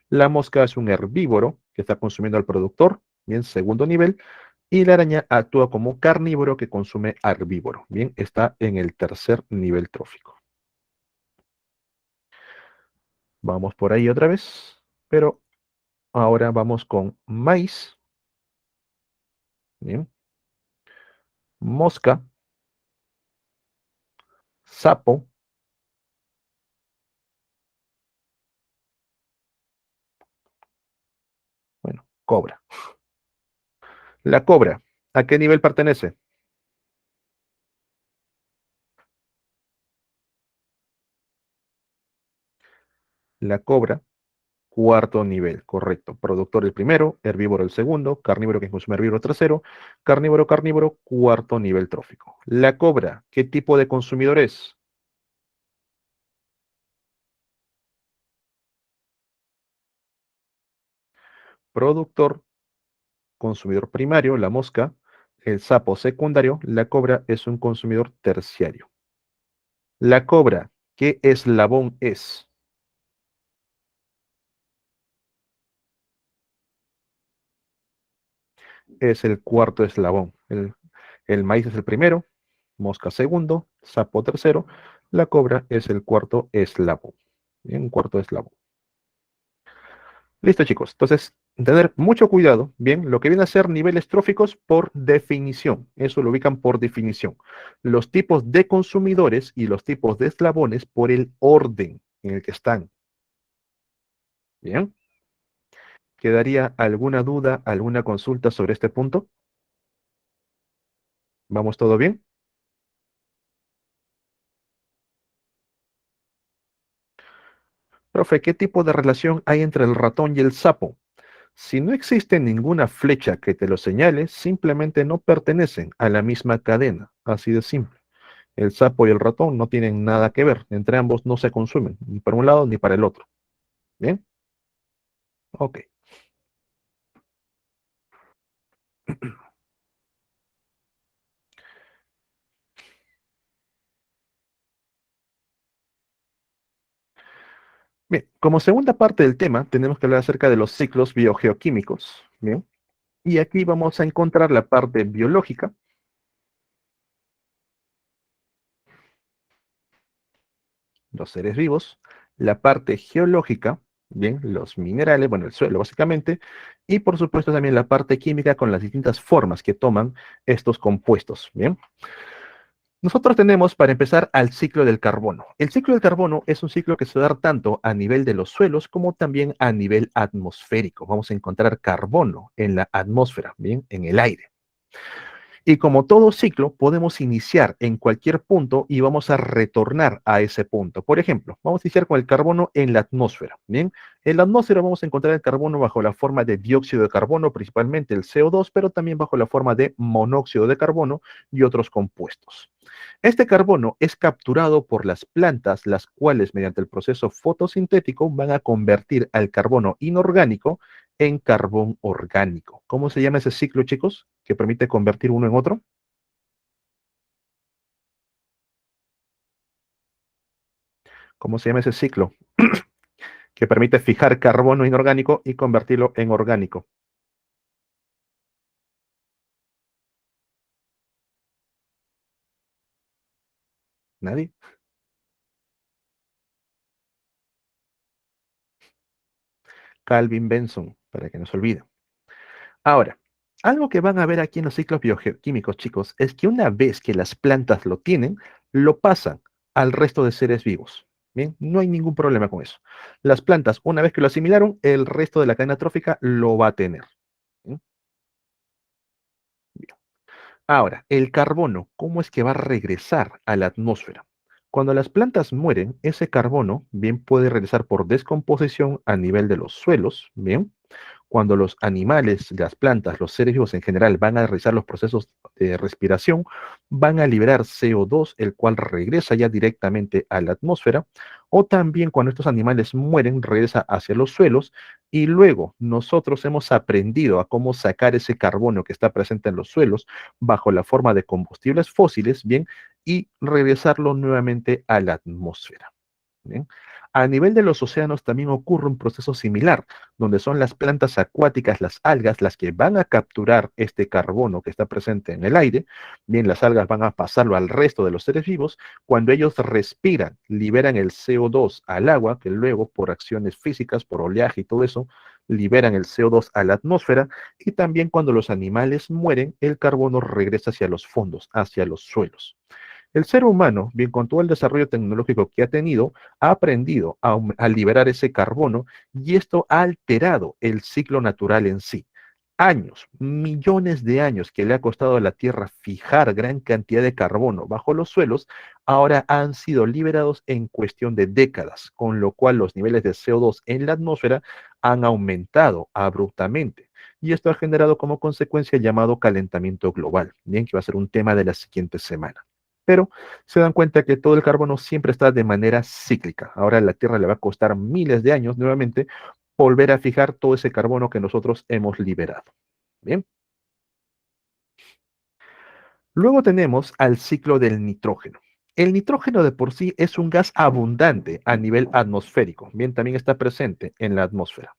La mosca es un herbívoro que está consumiendo al productor, bien, segundo nivel. Y la araña actúa como carnívoro que consume herbívoro, bien, está en el tercer nivel trófico. Vamos por ahí otra vez, pero ahora vamos con maíz, bien, mosca, sapo, bueno, cobra. La cobra, ¿a qué nivel pertenece? La cobra, cuarto nivel, correcto. Productor el primero, herbívoro el segundo, carnívoro que consume herbívoro tercero, carnívoro, carnívoro, cuarto nivel trófico. La cobra, ¿qué tipo de consumidor es? Productor, consumidor primario, la mosca, el sapo secundario, la cobra es un consumidor terciario. La cobra, ¿qué eslabón es? Es el cuarto eslabón. El maíz es el primero, mosca segundo, sapo tercero, la cobra es el cuarto eslabón. Bien, un cuarto eslabón. Listo, chicos. Entonces, tener mucho cuidado, bien, lo que viene a ser niveles tróficos por definición. Eso lo ubican por definición. Los tipos de consumidores y los tipos de eslabones por el orden en el que están. Bien. ¿Quedaría alguna duda, alguna consulta sobre este punto? ¿Vamos todo bien? Profe, ¿qué tipo de relación hay entre el ratón y el sapo? Si no existe ninguna flecha que te lo señale, simplemente no pertenecen a la misma cadena. Así de simple. El sapo y el ratón no tienen nada que ver. Entre ambos no se consumen, ni para un lado ni para el otro. ¿Bien? Ok. Bien, como segunda parte del tema, tenemos que hablar acerca de los ciclos biogeoquímicos. Bien. Y aquí vamos a encontrar la parte biológica, los seres vivos, la parte geológica, bien, los minerales, bueno, el suelo básicamente, y por supuesto también la parte química con las distintas formas que toman estos compuestos. Bien. Nosotros tenemos, para empezar, al ciclo del carbono. El ciclo del carbono es un ciclo que se da tanto a nivel de los suelos como también a nivel atmosférico. Vamos a encontrar carbono en la atmósfera, bien, en el aire. Y como todo ciclo, podemos iniciar en cualquier punto y vamos a retornar a ese punto. Por ejemplo, vamos a iniciar con el carbono en la atmósfera. Bien, en la atmósfera vamos a encontrar el carbono bajo la forma de dióxido de carbono, principalmente el CO2, pero también bajo la forma de monóxido de carbono y otros compuestos. Este carbono es capturado por las plantas, las cuales mediante el proceso fotosintético van a convertir al carbono inorgánico en carbón orgánico. ¿Cómo se llama ese ciclo, chicos? Que permite convertir uno en otro. ¿Cómo se llama ese ciclo? Que permite fijar carbono inorgánico y convertirlo en orgánico. ¿Nadie? Calvin Benson, para que no se olvide. Ahora, algo que van a ver aquí en los ciclos bioquímicos, chicos, es que una vez que las plantas lo tienen, lo pasan al resto de seres vivos. Bien, no hay ningún problema con eso. Las plantas, una vez que lo asimilaron, el resto de la cadena trófica lo va a tener. ¿Mm? Bien. Ahora, el carbono, ¿cómo es que va a regresar a la atmósfera? Cuando las plantas mueren, ese carbono bien puede regresar por descomposición a nivel de los suelos, bien, cuando los animales, las plantas, los seres vivos en general van a realizar los procesos de respiración, van a liberar CO2, el cual regresa ya directamente a la atmósfera, o también cuando estos animales mueren, regresa hacia los suelos, y luego nosotros hemos aprendido a cómo sacar ese carbono que está presente en los suelos bajo la forma de combustibles fósiles, bien, y regresarlo nuevamente a la atmósfera. Bien. A nivel de los océanos también ocurre un proceso similar, donde son las plantas acuáticas, las algas, las que van a capturar este carbono que está presente en el aire. Bien, las algas van a pasarlo al resto de los seres vivos. Cuando ellos respiran, liberan el CO2 al agua, que luego por acciones físicas, por oleaje y todo eso, liberan el CO2 a la atmósfera. Y también cuando los animales mueren, el carbono regresa hacia los fondos, hacia los suelos. El ser humano, bien con todo el desarrollo tecnológico que ha tenido, ha aprendido a liberar ese carbono y esto ha alterado el ciclo natural en sí. Años, millones de años que le ha costado a la Tierra fijar gran cantidad de carbono bajo los suelos, ahora han sido liberados en cuestión de décadas, con lo cual los niveles de CO2 en la atmósfera han aumentado abruptamente. Y esto ha generado como consecuencia el llamado calentamiento global, bien que va a ser un tema de la siguiente semana. Pero se dan cuenta que todo el carbono siempre está de manera cíclica. Ahora a la Tierra le va a costar miles de años nuevamente volver a fijar todo ese carbono que nosotros hemos liberado. Bien. Luego tenemos al ciclo del nitrógeno. El nitrógeno de por sí es un gas abundante a nivel atmosférico. Bien, también está presente en la atmósfera.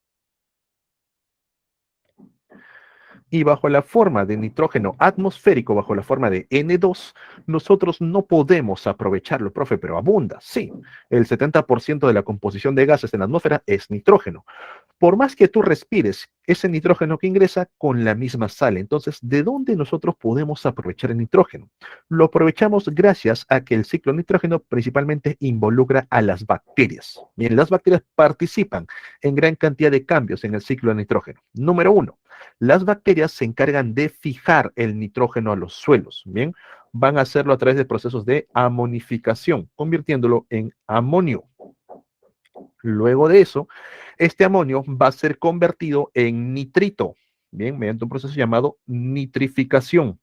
Y bajo la forma de nitrógeno atmosférico, bajo la forma de N2, nosotros no podemos aprovecharlo, profe, pero abunda. Sí, el 70% de la composición de gases en la atmósfera es nitrógeno. Por más que tú respires ese nitrógeno que ingresa con la misma sal. Entonces, ¿de dónde nosotros podemos aprovechar el nitrógeno? Lo aprovechamos gracias a que el ciclo nitrógeno principalmente involucra a las bacterias. Bien, las bacterias participan en gran cantidad de cambios en el ciclo de nitrógeno. Número uno, las bacterias se encargan de fijar el nitrógeno a los suelos. Bien, van a hacerlo a través de procesos de amonificación, convirtiéndolo en amonio. Luego de eso, este amonio va a ser convertido en nitrito, bien, mediante un proceso llamado nitrificación.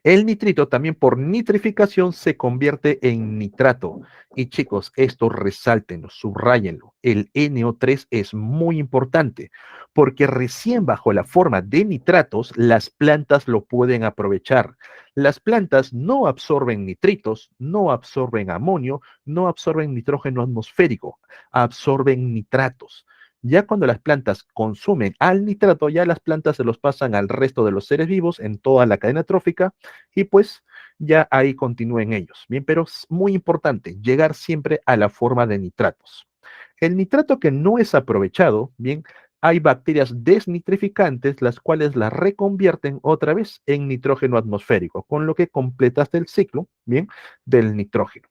El nitrito también por nitrificación se convierte en nitrato. Y chicos, esto resáltenlo, subrayenlo. El NO3 es muy importante porque recién bajo la forma de nitratos las plantas lo pueden aprovechar. Las plantas no absorben nitritos, no absorben amonio, no absorben nitrógeno atmosférico, absorben nitratos. Ya cuando las plantas consumen al nitrato, ya las plantas se los pasan al resto de los seres vivos en toda la cadena trófica y pues ya ahí continúen ellos. Bien, pero es muy importante llegar siempre a la forma de nitratos. El nitrato que no es aprovechado, bien, hay bacterias desnitrificantes, las cuales la reconvierten otra vez en nitrógeno atmosférico, con lo que completaste el ciclo, bien, del nitrógeno.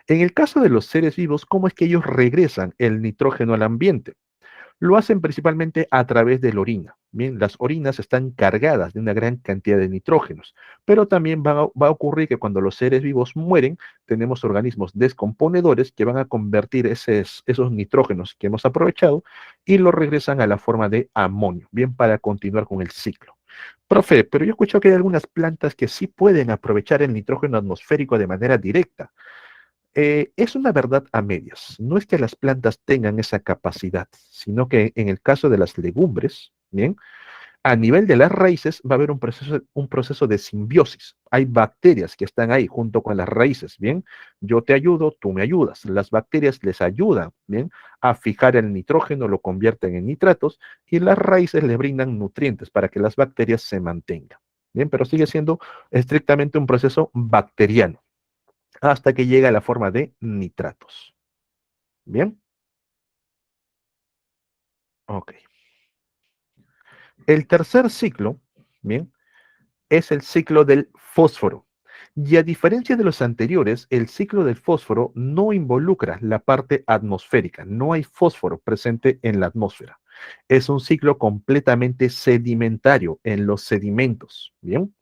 En el caso de los seres vivos, ¿cómo es que ellos regresan el nitrógeno al ambiente? Lo hacen principalmente a través de la orina. Bien, las orinas están cargadas de una gran cantidad de nitrógenos, pero también va a ocurrir que cuando los seres vivos mueren, tenemos organismos descomponedores que van a convertir esos nitrógenos que hemos aprovechado y los regresan a la forma de amonio, bien, para continuar con el ciclo. Profe, pero yo he escuchado que hay algunas plantas que sí pueden aprovechar el nitrógeno atmosférico de manera directa. Es una verdad a medias. No es que las plantas tengan esa capacidad, sino que en el caso de las legumbres, bien, a nivel de las raíces va a haber un proceso de simbiosis. Hay bacterias que están ahí junto con las raíces, bien. Yo te ayudo, tú me ayudas. Las bacterias les ayudan, bien, a fijar el nitrógeno, lo convierten en nitratos y las raíces le brindan nutrientes para que las bacterias se mantengan. Bien, pero sigue siendo estrictamente un proceso bacteriano hasta que llega a la forma de nitratos. Bien, ok. El tercer ciclo, bien, es el ciclo del fósforo. Y a diferencia de los anteriores, el ciclo del fósforo no involucra la parte atmosférica. No hay fósforo presente en la atmósfera. Es un ciclo completamente sedimentario en los sedimentos. Bien.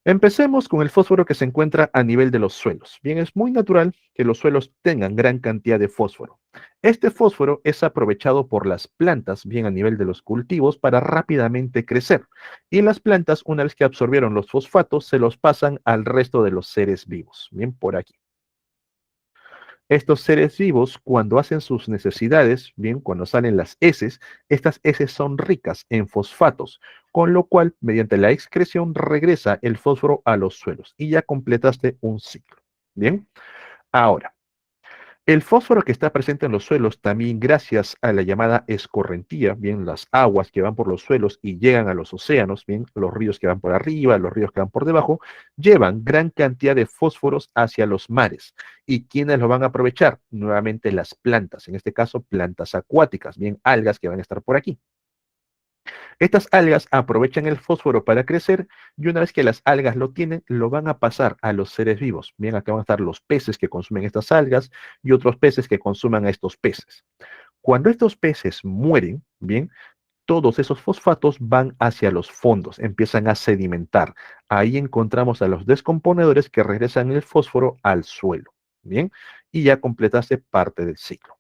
Empecemos con el fósforo que se encuentra a nivel de los suelos. Bien, es muy natural que los suelos tengan gran cantidad de fósforo. Este fósforo es aprovechado por las plantas, bien a nivel de los cultivos, para rápidamente crecer. Y las plantas, una vez que absorbieron los fosfatos, se los pasan al resto de los seres vivos. Bien, por aquí. Estos seres vivos, cuando hacen sus necesidades, bien, cuando salen las heces, estas heces son ricas en fosfatos, con lo cual, mediante la excreción, regresa el fósforo a los suelos y ya completaste un ciclo. Bien, ahora, el fósforo que está presente en los suelos también gracias a la llamada escorrentía, bien, las aguas que van por los suelos y llegan a los océanos, bien, los ríos que van por arriba, los ríos que van por debajo, llevan gran cantidad de fósforos hacia los mares. ¿Y quiénes lo van a aprovechar? Nuevamente las plantas, en este caso plantas acuáticas, bien, algas que van a estar por aquí. Estas algas aprovechan el fósforo para crecer y una vez que las algas lo tienen, lo van a pasar a los seres vivos. Bien, acá van a estar los peces que consumen estas algas y otros peces que consuman a estos peces. Cuando estos peces mueren, bien, todos esos fosfatos van hacia los fondos, empiezan a sedimentar. Ahí encontramos a los descomponedores que regresan el fósforo al suelo. Bien, y ya completaste parte del ciclo.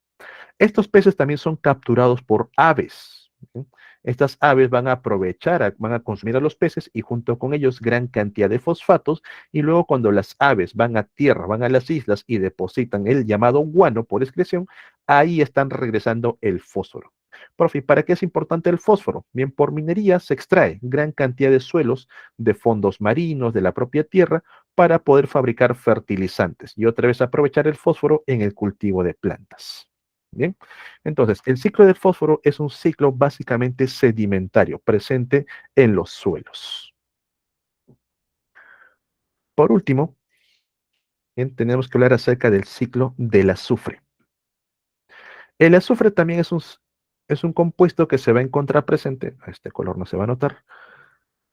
Estos peces también son capturados por aves. ¿Sí? Estas aves van a aprovechar, van a consumir a los peces y junto con ellos gran cantidad de fosfatos y luego cuando las aves van a tierra, van a las islas y depositan el llamado guano por excreción, ahí están regresando el fósforo. Profe, ¿para qué es importante el fósforo? Bien, por minería se extrae gran cantidad de suelos, de fondos marinos, de la propia tierra, para poder fabricar fertilizantes y otra vez aprovechar el fósforo en el cultivo de plantas. Bien, entonces el ciclo del fósforo es un ciclo básicamente sedimentario, presente en los suelos. Por último, bien, tenemos que hablar acerca del ciclo del azufre. El azufre también es un compuesto que se va a encontrar presente, a este color no se va a notar,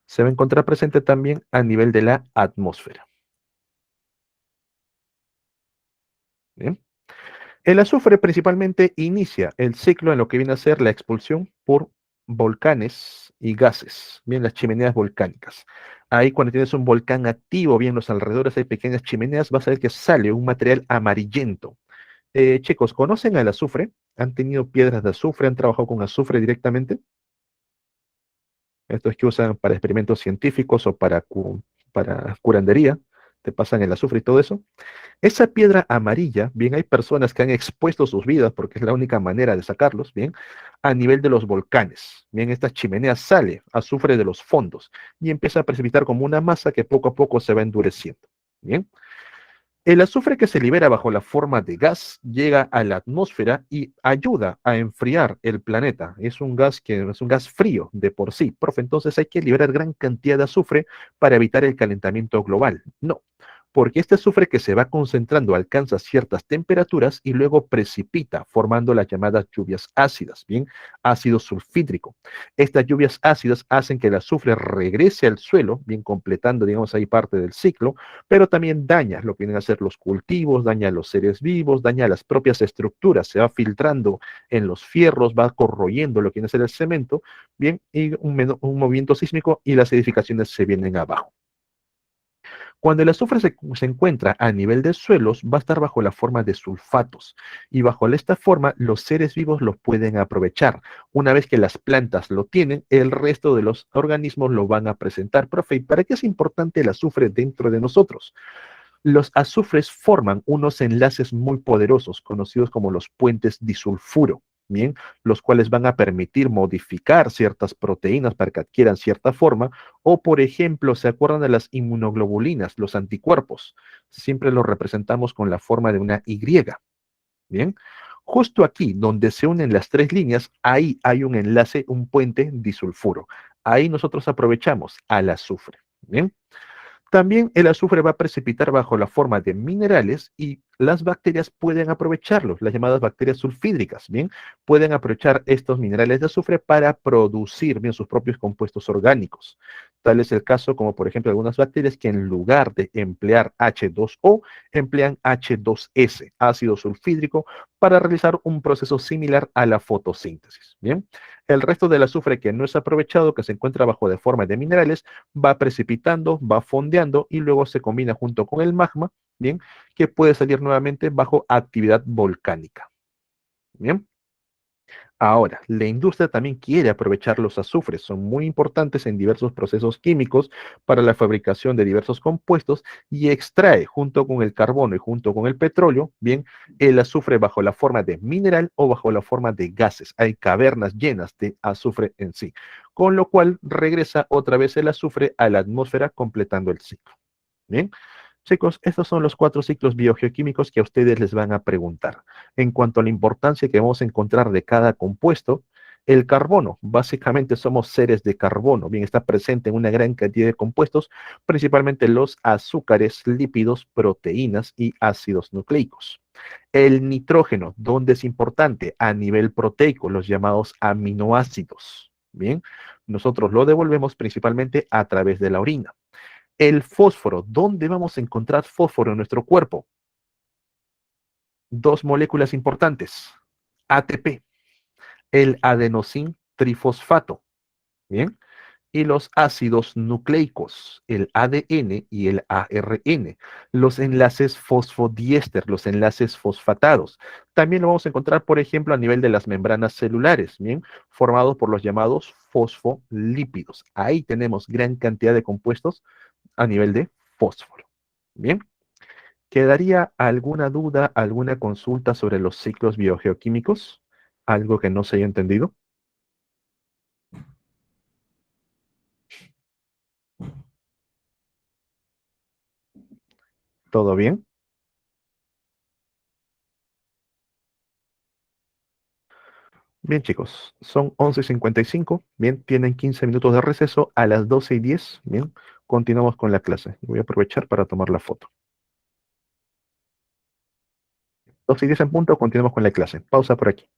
se va a encontrar presente también a nivel de la atmósfera. Bien. El azufre principalmente inicia el ciclo en lo que viene a ser la expulsión por volcanes y gases, bien, las chimeneas volcánicas. Ahí cuando tienes un volcán activo, bien, los alrededores hay pequeñas chimeneas, vas a ver que sale un material amarillento. Chicos, ¿conocen al azufre? ¿Han tenido piedras de azufre? ¿Han trabajado con azufre directamente? Estos que usan para experimentos científicos o para curandería, te pasan el azufre y todo eso. Esa piedra amarilla, bien, hay personas que han expuesto sus vidas, porque es la única manera de sacarlos, bien, a nivel de los volcanes. Bien, esta chimenea sale azufre de los fondos y empieza a precipitar como una masa que poco a poco se va endureciendo. Bien, el azufre que se libera bajo la forma de gas llega a la atmósfera y ayuda a enfriar el planeta. Es un gas que es un gas frío de por sí, profe. Entonces hay que liberar gran cantidad de azufre para evitar el calentamiento global. No, porque este azufre que se va concentrando alcanza ciertas temperaturas y luego precipita, formando las llamadas lluvias ácidas, bien, ácido sulfídrico. Estas lluvias ácidas hacen que el azufre regrese al suelo, bien, completando, digamos, ahí parte del ciclo, pero también daña lo que vienen a ser los cultivos, daña a los seres vivos, daña las propias estructuras, se va filtrando en los fierros, va corroyendo lo que viene a ser el cemento, bien, y un movimiento sísmico y las edificaciones se vienen abajo. Cuando el azufre se encuentra a nivel de suelos, va a estar bajo la forma de sulfatos y bajo esta forma los seres vivos lo pueden aprovechar. Una vez que las plantas lo tienen, el resto de los organismos lo van a presentar. Profe, ¿y para qué es importante el azufre dentro de nosotros? Los azufres forman unos enlaces muy poderosos, conocidos como los puentes disulfuro, ¿bien? Los cuales van a permitir modificar ciertas proteínas para que adquieran cierta forma, o por ejemplo, ¿se acuerdan de las inmunoglobulinas, los anticuerpos? Siempre los representamos con la forma de una Y, ¿bien? Justo aquí, donde se unen las tres líneas, ahí hay un enlace, un puente disulfuro. Ahí nosotros aprovechamos al azufre, ¿bien? También el azufre va a precipitar bajo la forma de minerales y las bacterias pueden aprovecharlos, las llamadas bacterias sulfídricas, ¿bien? Pueden aprovechar estos minerales de azufre para producir, bien, sus propios compuestos orgánicos. Tal es el caso como, por ejemplo, algunas bacterias que en lugar de emplear H2O, emplean H2S, ácido sulfídrico, para realizar un proceso similar a la fotosíntesis, ¿bien? El resto del azufre que no es aprovechado, que se encuentra bajo de forma de minerales, va precipitando, va fondeando y luego se combina junto con el magma, ¿bien? Que puede salir nuevamente bajo actividad volcánica, ¿bien? Ahora, la industria también quiere aprovechar los azufres, son muy importantes en diversos procesos químicos para la fabricación de diversos compuestos y extrae junto con el carbono y junto con el petróleo, bien, el azufre bajo la forma de mineral o bajo la forma de gases. Hay cavernas llenas de azufre en sí, con lo cual regresa otra vez el azufre a la atmósfera completando el ciclo. Bien. Chicos, estos son los cuatro ciclos biogeoquímicos que a ustedes les van a preguntar. En cuanto a la importancia que vamos a encontrar de cada compuesto, el carbono, básicamente somos seres de carbono, bien, está presente en una gran cantidad de compuestos, principalmente los azúcares, lípidos, proteínas y ácidos nucleicos. El nitrógeno, ¿dónde es importante? A nivel proteico, los llamados aminoácidos. Bien, nosotros lo devolvemos principalmente a través de la orina. El fósforo, ¿dónde vamos a encontrar fósforo en nuestro cuerpo? Dos moléculas importantes. ATP, el adenosín trifosfato, ¿bien? Y los ácidos nucleicos, el ADN y el ARN, los enlaces fosfodiéster, los enlaces fosfatados. También lo vamos a encontrar, por ejemplo, a nivel de las membranas celulares, ¿bien? Formados por los llamados fosfolípidos. Ahí tenemos gran cantidad de compuestos a nivel de fósforo, ¿bien? ¿Quedaría alguna duda, alguna consulta sobre los ciclos biogeoquímicos? ¿Algo que no se haya entendido? ¿Todo bien? Bien, chicos, son 11:55. Bien, tienen 15 minutos de receso. A las 12:10. Bien, continuamos con la clase. Voy a aprovechar para tomar la foto. 12:10 en punto, continuamos con la clase. Pausa por aquí.